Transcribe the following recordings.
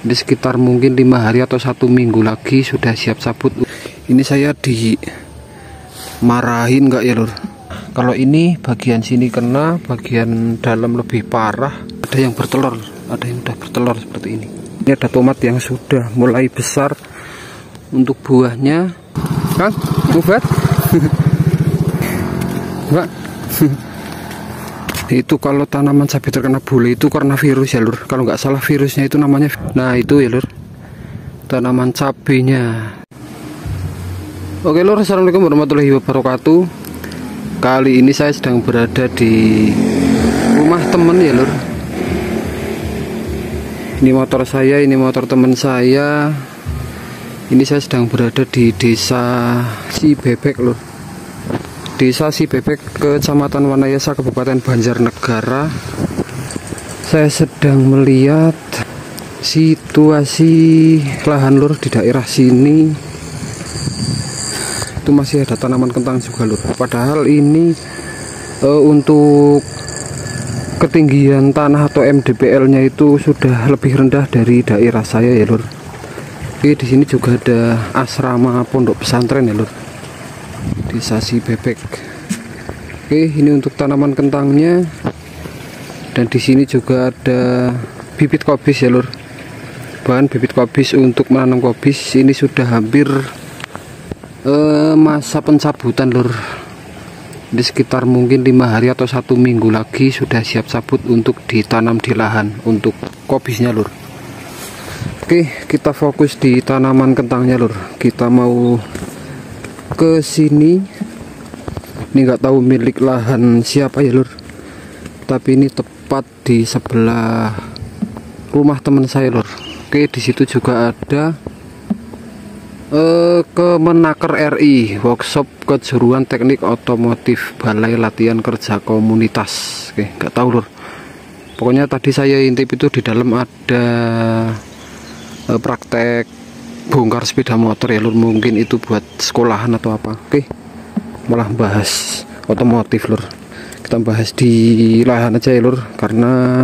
Di sekitar mungkin 5 hari atau 1 minggu lagi sudah siap sabut. Ini saya dimarahin nggak ya lur? Kalau ini bagian sini kena, bagian dalam lebih parah. Ada yang bertelur, ada yang udah bertelur seperti ini. Ini ada tomat yang sudah mulai besar. Untuk buahnya, Kang, buat, Mbak. Itu kalau tanaman cabai terkena bule itu karena virus ya lur. Kalau nggak salah virusnya itu namanya, nah itu ya lur, tanaman cabenya. Oke lur, assalamualaikum warahmatullahi wabarakatuh. Kali ini saya sedang berada di rumah temen ya lur. Ini motor saya, ini motor teman saya. Ini saya sedang berada di desa Sibebek lur. Desa Sibebek, Kecamatan Wanayasa, Kabupaten Banjarnegara. Saya sedang melihat situasi lahan lur di daerah sini. Itu masih ada tanaman kentang juga lur. Padahal ini untuk ketinggian tanah atau MDPL-nya itu sudah lebih rendah dari daerah saya ya lur. Oke, di sini juga ada asrama pondok pesantren ya lur. Desa Sibebek. Oke, ini untuk tanaman kentangnya. Dan di sini juga ada bibit kobis ya lur. Bahan bibit kobis untuk menanam kobis ini sudah hampir masa pencabutan lur. Di sekitar mungkin 5 hari atau 1 minggu lagi sudah siap sabut untuk ditanam di lahan untuk kobisnya lur. Oke, kita fokus di tanaman kentangnya lur. Kita mau ke sini. Ini nggak tahu milik lahan siapa ya lur, tapi ini tepat di sebelah rumah teman saya lur. Oke, di situ juga ada Kemenaker RI, workshop kejuruan teknik otomotif, balai latihan kerja komunitas. Oke, nggak tahu lur, pokoknya tadi saya intip itu di dalam ada praktek bongkar sepeda motor ya lur, mungkin itu buat sekolahan atau apa. Oke, malah bahas otomotif lur. Kita bahas di lahan aja ya lur, karena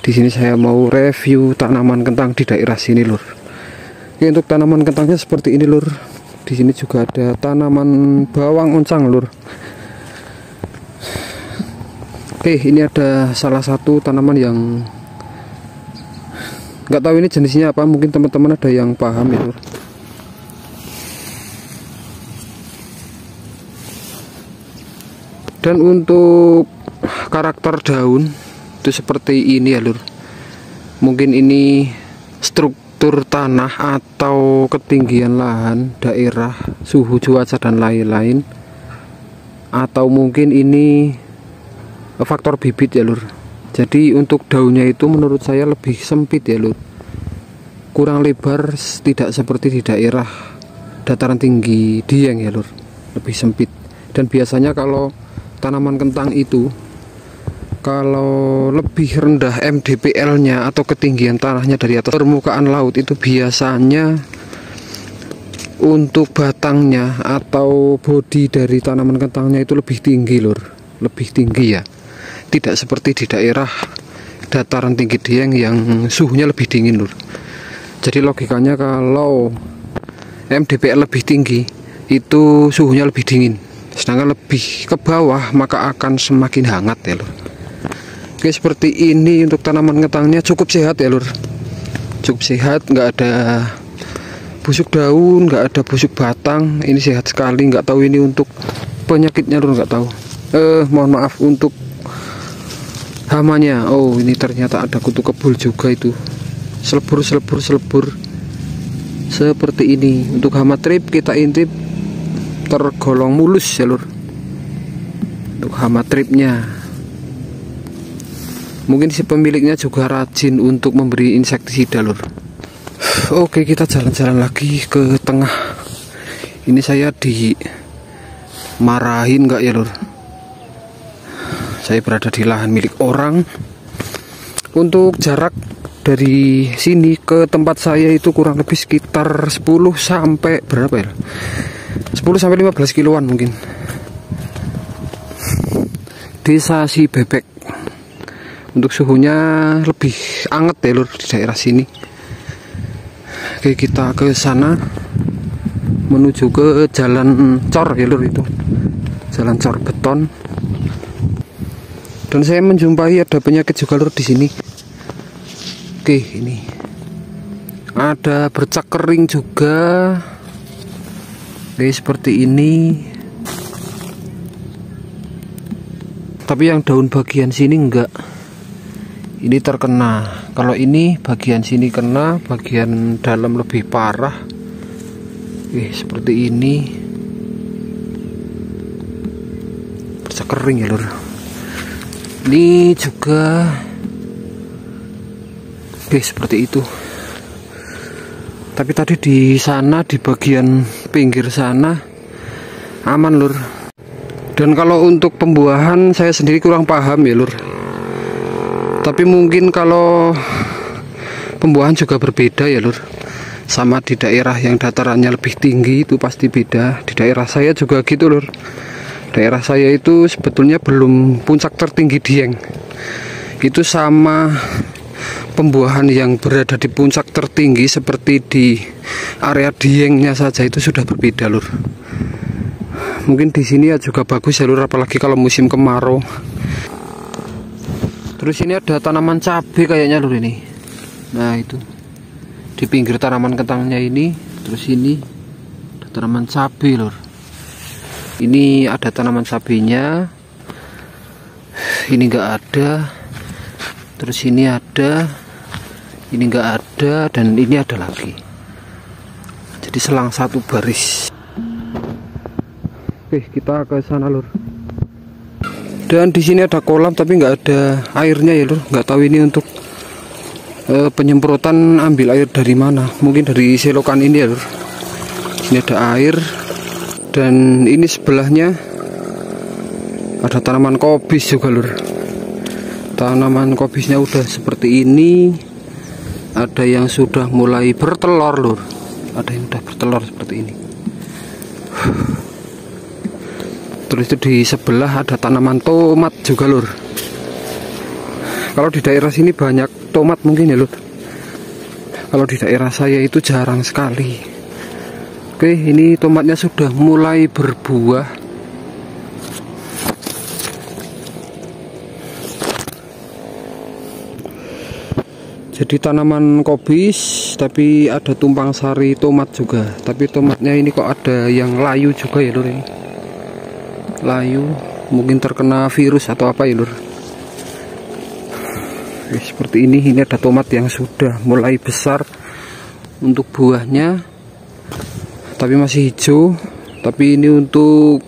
di sini saya mau review tanaman kentang di daerah sini lur. Oke, untuk tanaman kentangnya seperti ini lur. Di sini juga ada tanaman bawang oncang lur. Oke, ini ada salah satu tanaman yang nggak tahu ini jenisnya apa, mungkin teman-teman ada yang paham ya lur. Dan untuk karakter daun itu seperti ini ya lur. Mungkin ini struktur tanah atau ketinggian lahan, daerah, suhu cuaca dan lain-lain, atau mungkin ini faktor bibit ya lur. Jadi untuk daunnya itu menurut saya lebih sempit ya lur, kurang lebar, tidak seperti di daerah dataran tinggi Dieng ya lur, lebih sempit. Dan biasanya kalau tanaman kentang itu kalau lebih rendah MDPL-nya atau ketinggian tanahnya dari atas permukaan laut, itu biasanya untuk batangnya atau bodi dari tanaman kentangnya itu lebih tinggi lur, lebih tinggi ya. Tidak seperti di daerah dataran tinggi Dieng yang suhunya lebih dingin lur. Jadi logikanya kalau MDPL lebih tinggi itu suhunya lebih dingin, sedangkan lebih ke bawah maka akan semakin hangat ya lur. Oke, seperti ini untuk tanaman kentangnya, cukup sehat ya lur, cukup sehat, nggak ada busuk daun, nggak ada busuk batang. Ini sehat sekali. Nggak tahu ini untuk penyakitnya lur, nggak tahu. Mohon maaf untuk hamanya. Oh, ini ternyata ada kutu kebul juga, itu selebur seperti ini. Untuk hama trip kita intip tergolong mulus ya lur. Untuk hama tripnya mungkin si pemiliknya juga rajin untuk memberi insektisida lur. Oke, kita jalan-jalan lagi ke tengah. Ini saya dimarahin nggak ya lur? Saya berada di lahan milik orang. Untuk jarak dari sini ke tempat saya itu kurang lebih sekitar 10 sampai berapa ya? 10 sampai 15 kiloan mungkin. Desa Sibebek. Untuk suhunya lebih anget ya lur di daerah sini. Oke, kita ke sana menuju ke jalan cor ya lur, itu jalan cor beton. Dan saya menjumpai ada penyakit juga lur di sini. Oke, ini ada bercak kering juga. Oke, seperti ini. Tapi yang daun bagian sini enggak. Ini terkena. Kalau ini bagian sini kena, bagian dalam lebih parah. Seperti ini. Bercak kering ya lur. Ini juga. Seperti itu. Tapi tadi di sana, di bagian pinggir sana aman lur. Dan kalau untuk pembuahan saya sendiri kurang paham ya lur. Tapi mungkin kalau pembuahan juga berbeda ya lur. Sama di daerah yang datarannya lebih tinggi itu pasti beda. Di daerah saya juga gitu lur. Daerah saya itu sebetulnya belum puncak tertinggi Dieng. Itu sama pembuahan yang berada di puncak tertinggi seperti di area Diengnya saja itu sudah berbeda lur. Mungkin di sini ya juga bagus ya lur, apalagi kalau musim kemarau. Terus ini ada tanaman cabai kayaknya lur ini. Nah itu di pinggir tanaman kentangnya ini. Terus ini ada tanaman cabai lur. Ini ada tanaman cabainya. Ini enggak ada. Terus ini ada. Ini enggak ada. Dan ini ada lagi. Jadi selang satu baris. Oke, kita ke sana lur. Dan di sini ada kolam tapi nggak ada airnya ya lur. Nggak tahu ini untuk penyemprotan ambil air dari mana. Mungkin dari selokan ini ya lur. Ini ada air. Dan ini sebelahnya ada tanaman kobis juga lur. Tanaman kobisnya udah seperti ini. Ada yang sudah mulai bertelur lur. Ada yang udah bertelur seperti ini. Terus itu di sebelah ada tanaman tomat juga lur. Kalau di daerah sini banyak tomat mungkin ya lur. Kalau di daerah saya itu jarang sekali. Oke, ini tomatnya sudah mulai berbuah. Jadi tanaman kobis tapi ada tumpang sari tomat juga. Tapi tomatnya ini kok ada yang layu juga ya lur ini. Layu, mungkin terkena virus atau apa ya lur. Seperti ini ada tomat yang sudah mulai besar untuk buahnya, tapi masih hijau. Tapi ini untuk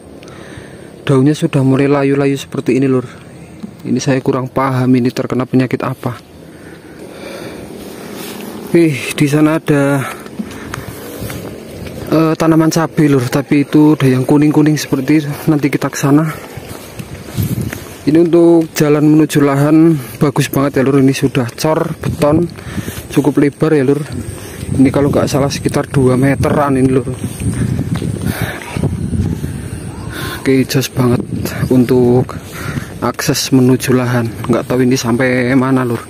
daunnya sudah mulai layu-layu seperti ini lur. Ini saya kurang paham ini terkena penyakit apa. Di sana ada tanaman cabai lur, tapi itu ada yang kuning-kuning seperti itu. Nanti kita ke sana. Ini untuk jalan menuju lahan bagus banget ya lur. Ini sudah cor beton, cukup lebar ya lur. Ini kalau nggak salah sekitar 2 meteran ini lur. Oke, jos banget untuk akses menuju lahan. Nggak tahu ini sampai mana lur.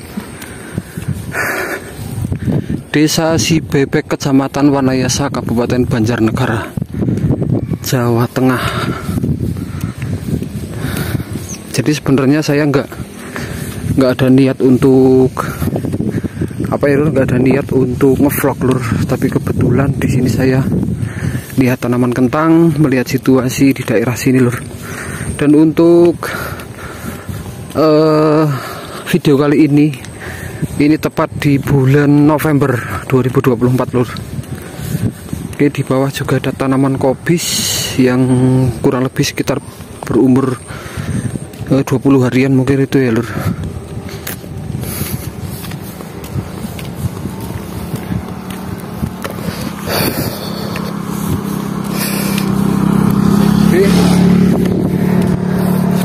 Desa Sibebek, Kecamatan Wanayasa, Kabupaten Banjarnegara, Jawa Tengah. Jadi sebenarnya saya nggak ada niat untuk apa ya lur, nggak ada niat untuk ngevlog lur. Tapi kebetulan di sini saya lihat tanaman kentang, melihat situasi di daerah sini lur. Dan untuk video kali ini tepat di bulan November 2024 lur. Oke, di bawah juga ada tanaman kobis yang kurang lebih sekitar berumur 20 harian mungkin itu ya lur. Oke,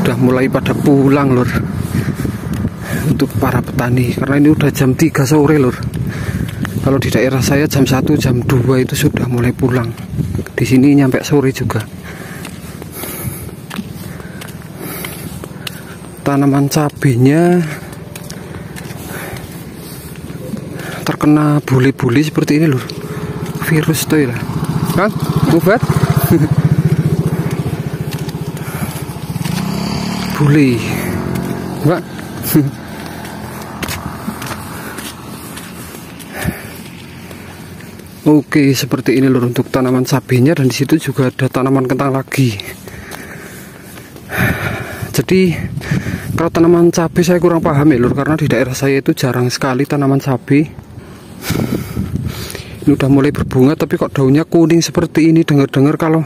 sudah mulai pada pulang lur. Untuk para petani, karena ini udah jam 3 sore lur. Kalau di daerah saya jam 1, jam 2 itu sudah mulai pulang. Di sini nyampe sore juga. Tanaman cabenya terkena bule-bule seperti ini lur. virus tuh ya Kang obat bule Mbak. Oke, seperti ini lur untuk tanaman cabenya, dan di situ juga ada tanaman kentang lagi. Jadi kalau tanaman cabai saya kurang paham ya lur, karena di daerah saya itu jarang sekali tanaman cabai. Ini udah mulai berbunga tapi kok daunnya kuning seperti ini. Dengar-dengar kalau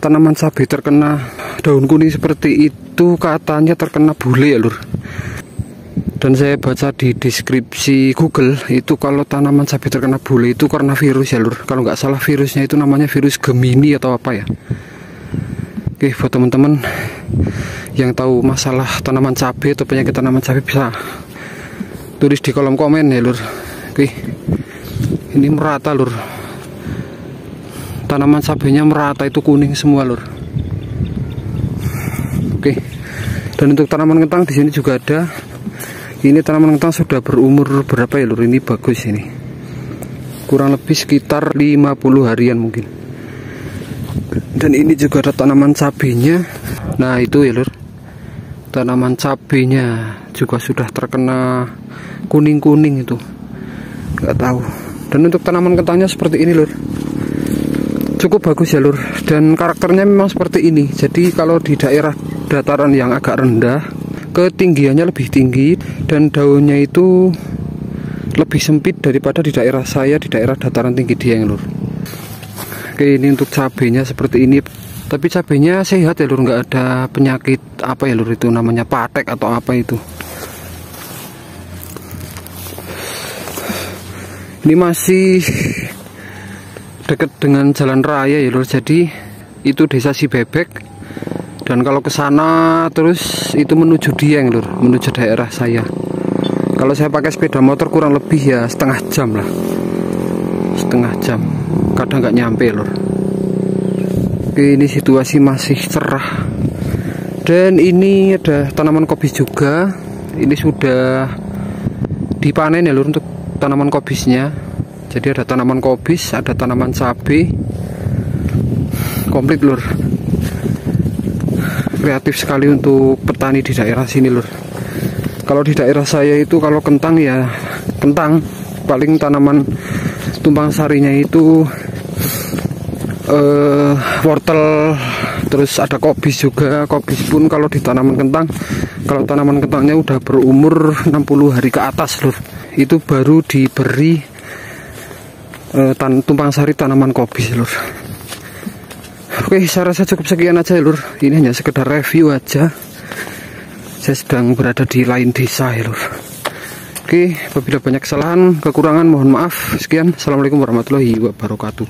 tanaman cabai terkena daun kuning seperti itu katanya terkena bule ya lur. Dan saya baca di deskripsi Google itu kalau tanaman cabai terkena bule itu karena virus ya lur. Kalau nggak salah virusnya itu namanya virus Gemini atau apa ya. Oke, buat teman-teman yang tahu masalah tanaman cabai atau penyakit tanaman cabai bisa tulis di kolom komen ya lur. Oke, ini merata lur, tanaman cabainya merata, itu kuning semua lur. Oke, dan untuk tanaman kentang di sini juga ada. Ini tanaman kentang sudah berumur berapa ya lur? Ini bagus ini. Kurang lebih sekitar 50 harian mungkin. Dan ini juga ada tanaman cabenya. Nah, itu ya lur. Tanaman cabenya juga sudah terkena kuning-kuning itu. Nggak tahu. Dan untuk tanaman kentangnya seperti ini lur. Cukup bagus ya lur. Dan karakternya memang seperti ini. Jadi kalau di daerah dataran yang agak rendah, ketinggiannya lebih tinggi dan daunnya itu lebih sempit daripada di daerah saya, di daerah dataran tinggi Dieng lur. Oke, ini untuk cabenya seperti ini. Tapi cabenya sehat ya lur, nggak ada penyakit apa ya lur, itu namanya patek atau apa itu. Ini masih dekat dengan jalan raya ya lur, jadi itu desa Sibebek. Dan kalau ke sana terus itu menuju Dieng lur, menuju daerah saya. Kalau saya pakai sepeda motor kurang lebih ya setengah jam lah, setengah jam, kadang nggak nyampe lur. Oke, ini situasi masih cerah. Dan ini ada tanaman kobis juga. Ini sudah dipanen ya lur untuk tanaman kobisnya. Jadi ada tanaman kobis, ada tanaman cabai, komplit lur. Kreatif sekali untuk petani di daerah sini lur. Kalau di daerah saya itu kalau kentang ya kentang, paling tanaman tumpang sarinya itu wortel, terus ada kobis juga. Kobis pun kalau di tanaman kentang, kalau tanaman kentangnya udah berumur 60 hari ke atas lur, itu baru diberi tumpang sari tanaman kobis lur. Oke, saya rasa cukup sekian aja ya lur. Ini hanya sekedar review aja. Saya sedang berada di lain desa ya lur. Oke, apabila banyak kesalahan, kekurangan mohon maaf. Sekian, assalamualaikum warahmatullahi wabarakatuh.